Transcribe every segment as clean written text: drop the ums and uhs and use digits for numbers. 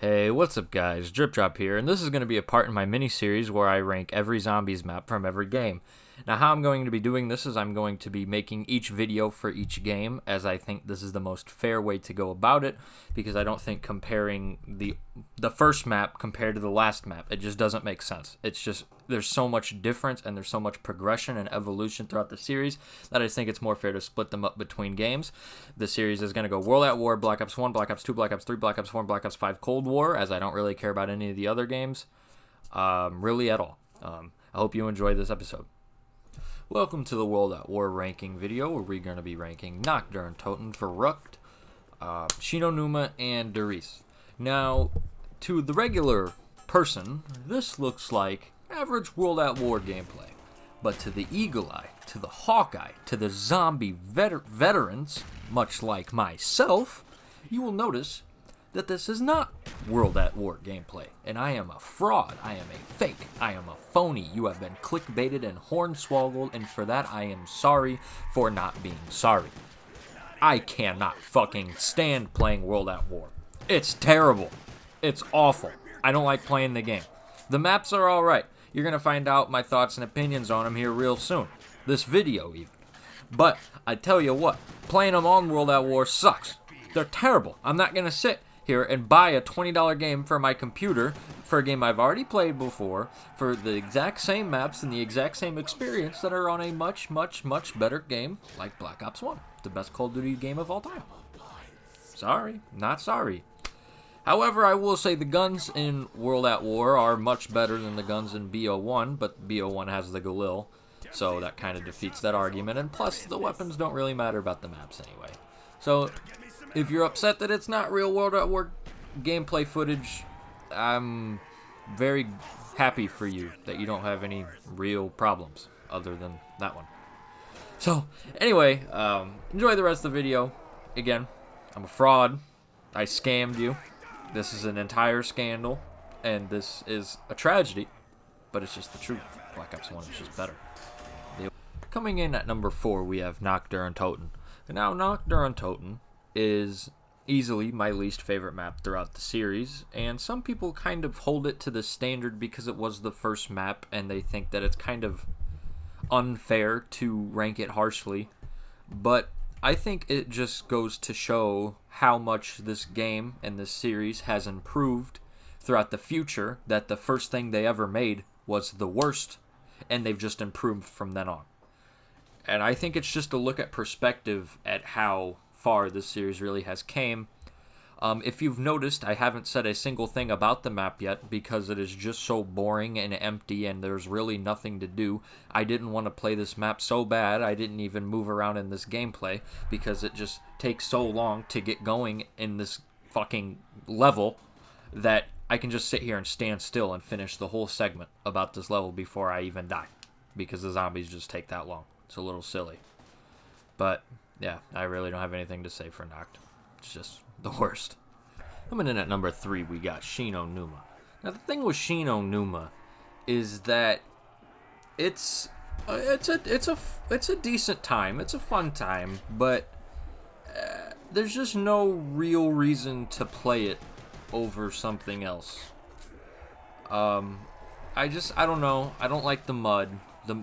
Hey, what's up guys? Drip Drop here, and this is going to be a part in my mini-series where I rank every zombies map from every game. Now how I'm going to be doing this is I'm going to be making each video for each game, as I think this is the most fair way to go about it, because I don't think comparing the first map compared to the last map, it just doesn't make sense. It's just, there's so much difference and there's so much progression and evolution throughout the series that I just think it's more fair to split them up between games. The series is going to go World at War, Black Ops 1, Black Ops 2, Black Ops 3, Black Ops 4, and Black Ops 5 Cold War, as I don't really care about any of the other games, really at all. I hope you enjoy this episode. Welcome to the World at War ranking video, where we're going to be ranking Nacht Toten for Rucht, Shi No Numa, and Der Riese. Now, to the regular person, this looks like average World at War gameplay. But to the Eagle Eye, to the Hawkeye, to the zombie veterans, much like myself, you will notice that this is not World at War gameplay, and I am a fraud, I am a fake, I am a phony. You have been clickbaited and hornswoggled, and for that I am sorry for not being sorry. I cannot fucking stand playing World at War. It's terrible. It's awful. I don't like playing the game. The maps are alright. You're gonna find out my thoughts and opinions on them here real soon. This video even. But I tell you what, playing them on World at War sucks. They're terrible. I'm not gonna sit here and buy a $20 game for my computer for a game I've already played before for the exact same maps and the exact same experience that are on a much, much, much better game like Black Ops 1, the best Call of Duty game of all time. Sorry, not sorry. However, I will say the guns in World at War are much better than the guns in BO1, but BO1 has the Galil, so that kind of defeats that argument, and plus the weapons don't really matter about the maps anyway. So if you're upset that it's not real World at War gameplay footage, I'm very happy for you that you don't have any real problems other than that one. So, anyway, enjoy the rest of the video. Again, I'm a fraud. I scammed you. This is an entire scandal, and this is a tragedy, but it's just the truth. Black Ops 1 is just better. Coming in at number 4, we have Nacht der Untoten. And now, Nacht der Untoten is easily my least favorite map throughout the series, and some people kind of hold it to the standard because it was the first map, and they think that it's kind of unfair to rank it harshly, but I think it just goes to show how much this game and this series has improved throughout the future, that the first thing they ever made was the worst, and they've just improved from then on. And I think it's just a look at perspective at how far this series really has came. If you've noticed, I haven't said a single thing about the map yet because it is just so boring and empty and there's really nothing to do. I didn't want to play this map so bad I didn't even move around in this gameplay because it just takes so long to get going in this fucking level that I can just sit here and stand still and finish the whole segment about this level before I even die because the zombies just take that long. It's a little silly. But yeah, I really don't have anything to say for Nacht. It's just the worst. Coming in at number 3, we got Shi No Numa. Now the thing with Shi No Numa is that it's a decent time. It's a fun time, but there's just no real reason to play it over something else. I don't know. I don't like the mud.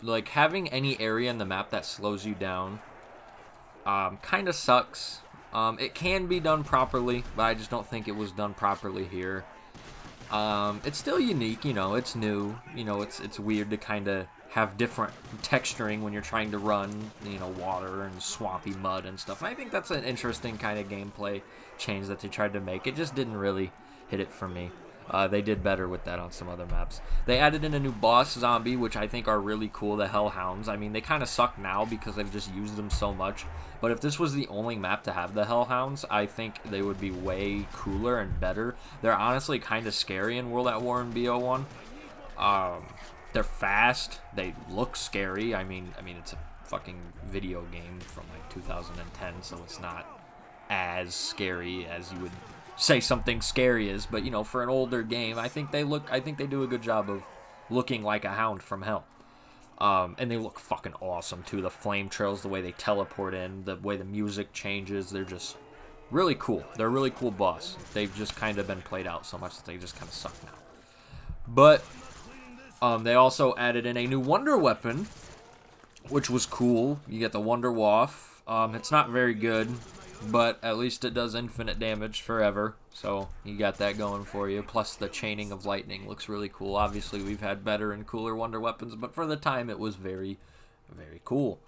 Like having any area in the map that slows you down kind of sucks. It can be done properly, but I just don't think it was done properly here. It's still unique, you know, it's new, you know, it's weird to kind of have different texturing when you're trying to run, you know, water and swampy mud and stuff. And I think that's an interesting kind of gameplay change that they tried to make. It just didn't really hit it for me. They did better with that on some other maps. They added in a new boss zombie, which I think are really cool, the Hellhounds. I mean, they kind of suck now because they've just used them so much. But if this was the only map to have the Hellhounds, I think they would be way cooler and better. They're honestly kind of scary in World at War and BO1. They're fast. They look scary. I mean, it's a fucking video game from like 2010, so it's not as scary as you would say something scary is, but you know, for an older game, I think they do a good job of looking like a hound from hell. And they look fucking awesome too. The flame trails, the way they teleport in, the way the music changes, they're just really cool. They're a really cool boss. They've just kind of been played out so much that they just kind of suck now. But they also added in a new Wonder Weapon, which was cool. You get the Wonder Waff. It's not very good, but at least it does infinite damage forever. So you got that going for you. Plus the chaining of lightning looks really cool. Obviously, we've had better and cooler Wonder Weapons, but for the time, it was very, very cool.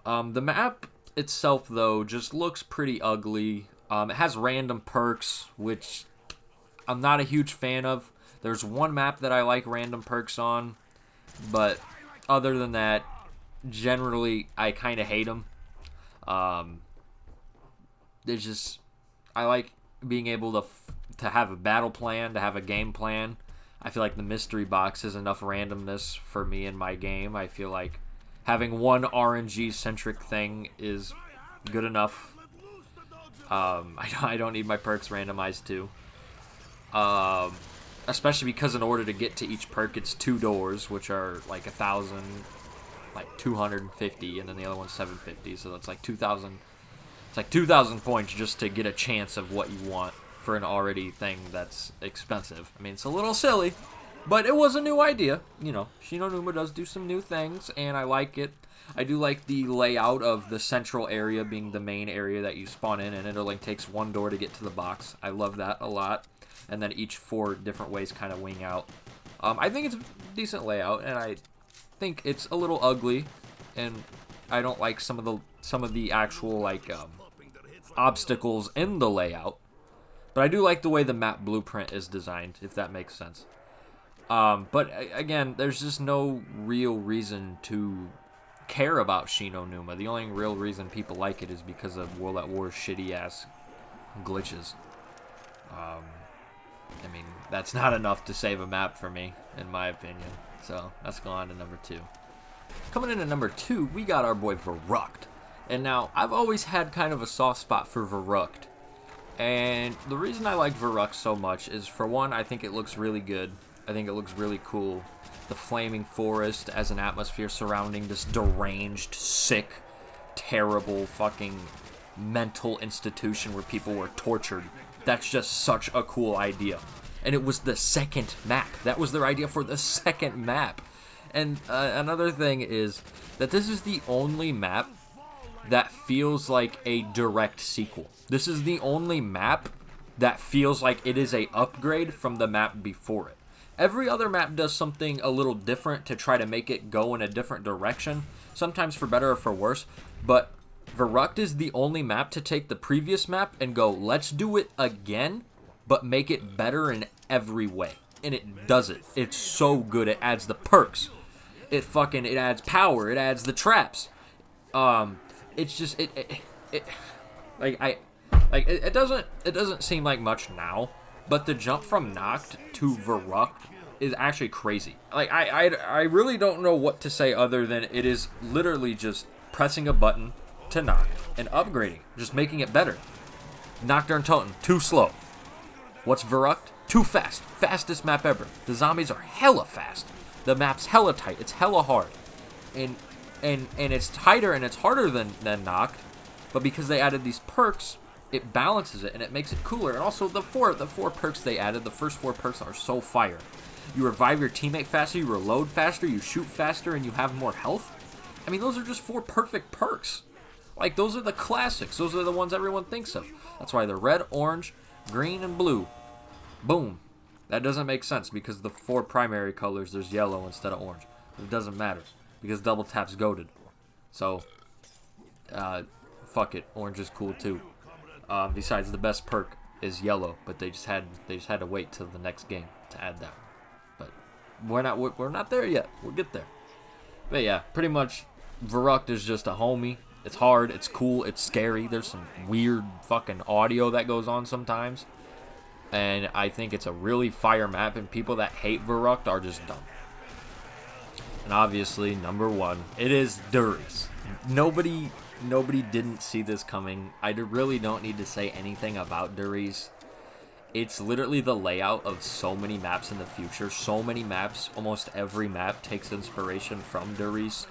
The map itself, though, just looks pretty ugly. It has random perks, which I'm not a huge fan of. There's one map that I like random perks on, but other than that, generally, I kind of hate them. There's just, I like being able to have a battle plan, to have a game plan. I feel like the mystery box is enough randomness for me in my game. I feel like having one RNG-centric thing is good enough. I don't need my perks randomized too. Especially because in order to get to each perk, it's 2 doors, which are like 1,000, like 250, and then the other one's 750. So that's like 2,000. It's like 2,000 points just to get a chance of what you want for an already thing that's expensive. I mean, it's a little silly, but it was a new idea. You know, Shi No Numa does do some new things, and I like it. I do like the layout of the central area being the main area that you spawn in, and it only takes 1 door to get to the box. I love that a lot. And then each 4 different ways kind of wing out. I think it's a decent layout, and I think it's a little ugly, and I don't like some of the actual like obstacles in the layout. But I do like the way the map blueprint is designed, if that makes sense. But again, there's just no real reason to care about Shi No Numa. The only real reason people like it is because of World at War's shitty ass glitches. I mean, that's not enough to save a map for me, in my opinion. So let's go on to number 2. Coming in at number 2, we got our boy Verrückt. And now, I've always had kind of a soft spot for Verrückt. And the reason I like Verrückt so much is, for one, I think it looks really good. I think it looks really cool. The flaming forest as an atmosphere surrounding this deranged, sick, terrible fucking mental institution where people were tortured. That's just such a cool idea. And it was the second map. That was their idea for the second map. And another thing is that this is the only map that feels like a direct sequel. This is the only map that feels like it is a upgrade from the map before it. Every other map does something a little different to try to make it go in a different direction, sometimes for better or for worse, but Verrückt is the only map to take the previous map and go, let's do it again, but make it better in every way. And it does it. It's so good. It adds the perks. It adds power. It adds the traps. It's just it doesn't seem like much now, but the jump from Nacht to Verrückt is actually crazy. Like I really don't know what to say other than it is literally just pressing a button to Nacht and upgrading, just making it better. Nacht der Untoten, too slow. What's Verrückt? Too fast. Fastest map ever. The zombies are hella fast. The map's hella tight. It's hella hard. And it's tighter and it's harder than Nacht, but because they added these perks, it balances it and it makes it cooler. And also the four perks they added, the first 4 perks are so fire. You revive your teammate faster, you reload faster, you shoot faster, and you have more health. I mean, those are just 4 perfect perks. Like, those are the classics. Those are the ones everyone thinks of. That's why they're red, orange, green, and blue. Boom. That doesn't make sense because the 4 primary colors, there's yellow instead of orange. It doesn't matter because double tap's goated. So, fuck it. Orange is cool too. Besides, the best perk is yellow, but they just had to wait till the next game to add that. But we're not there yet. We'll get there. But yeah, pretty much, Verrückt is just a homie. It's hard, it's cool, it's scary. There's some weird fucking audio that goes on sometimes. And I think it's a really fire map, and people that hate Verrückt are just dumb. And obviously, number 1, it is Der Riese. Nobody didn't see this coming. I really don't need to say anything about Der Riese. It's literally the layout of so many maps in the future. So many maps, almost every map takes inspiration from Der Riese.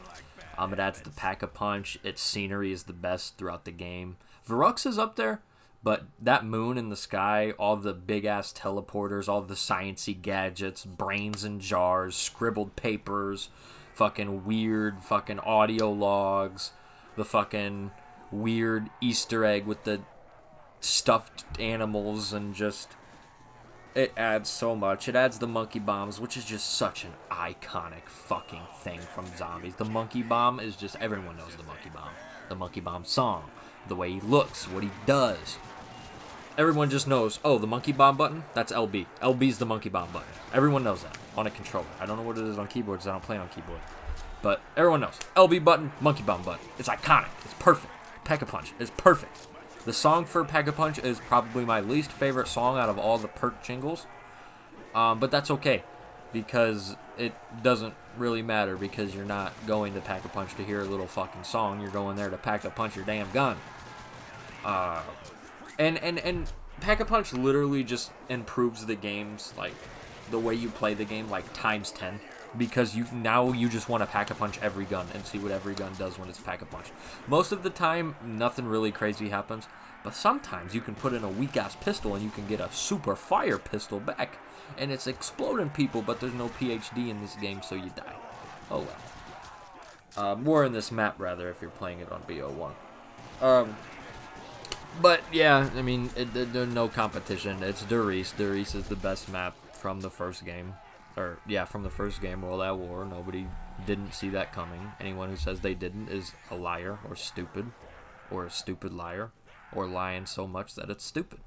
It adds the pack-a-punch. Its scenery is the best throughout the game. Verrückt is up there, But that moon in the sky, all the big-ass teleporters, all the sciencey gadgets, brains in jars, scribbled papers, fucking weird fucking audio logs, the fucking weird Easter egg with the stuffed animals, and just... It adds so much. It adds the monkey bombs, which is just such an iconic fucking thing from Zombies. The monkey bomb is just... Everyone knows the monkey bomb. The monkey bomb song. The way he looks. What he does. Everyone just knows, oh, the monkey bomb button? That's LB. LB's the monkey bomb button. Everyone knows that on a controller. I don't know what it is on keyboards. I don't play on keyboard. But everyone knows. LB button, monkey bomb button. It's iconic. It's perfect. Pack-a-Punch is perfect. The song for Pack-a-Punch is probably my least favorite song out of all the perk jingles. But that's okay, because it doesn't really matter, because you're not going to Pack-a-Punch to hear a little fucking song. You're going there to Pack-a-Punch your damn gun. And Pack-a-Punch literally just improves the games, like, the way you play the game, like, times 10. Because now you just want to Pack-a-Punch every gun and see what every gun does when it's Pack-a-Punch. Most of the time, nothing really crazy happens. But sometimes you can put in a weak-ass pistol and you can get a super fire pistol back. And it's exploding people, but there's no PhD in this game, so you die. Oh well. More in this map, rather, if you're playing it on BO1. But, yeah, I mean, there's no competition. It's Der Riese. Der Riese is the best map from the first game. Or, yeah, from the first game, World at War. Nobody didn't see that coming. Anyone who says they didn't is a liar or stupid. Or a stupid liar. Or lying so much that it's stupid.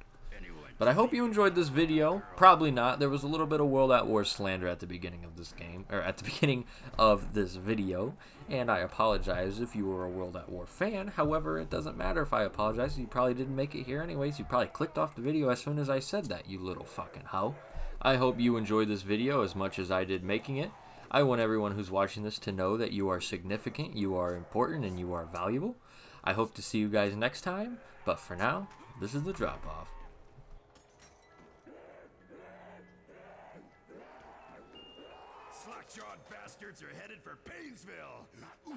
But I hope you enjoyed this video. Probably not. There was a little bit of World at War slander at the beginning of this game. Or at the beginning of this video. And I apologize if you were a World at War fan. However, it doesn't matter if I apologize. You probably didn't make it here anyways. You probably clicked off the video as soon as I said that, you little fucking hoe. I hope you enjoyed this video as much as I did making it. I want everyone who's watching this to know that you are significant, you are important, and you are valuable. I hope to see you guys next time, but for now, this is the drop-off. Slack-jawed bastards are headed for Painesville! Ooh,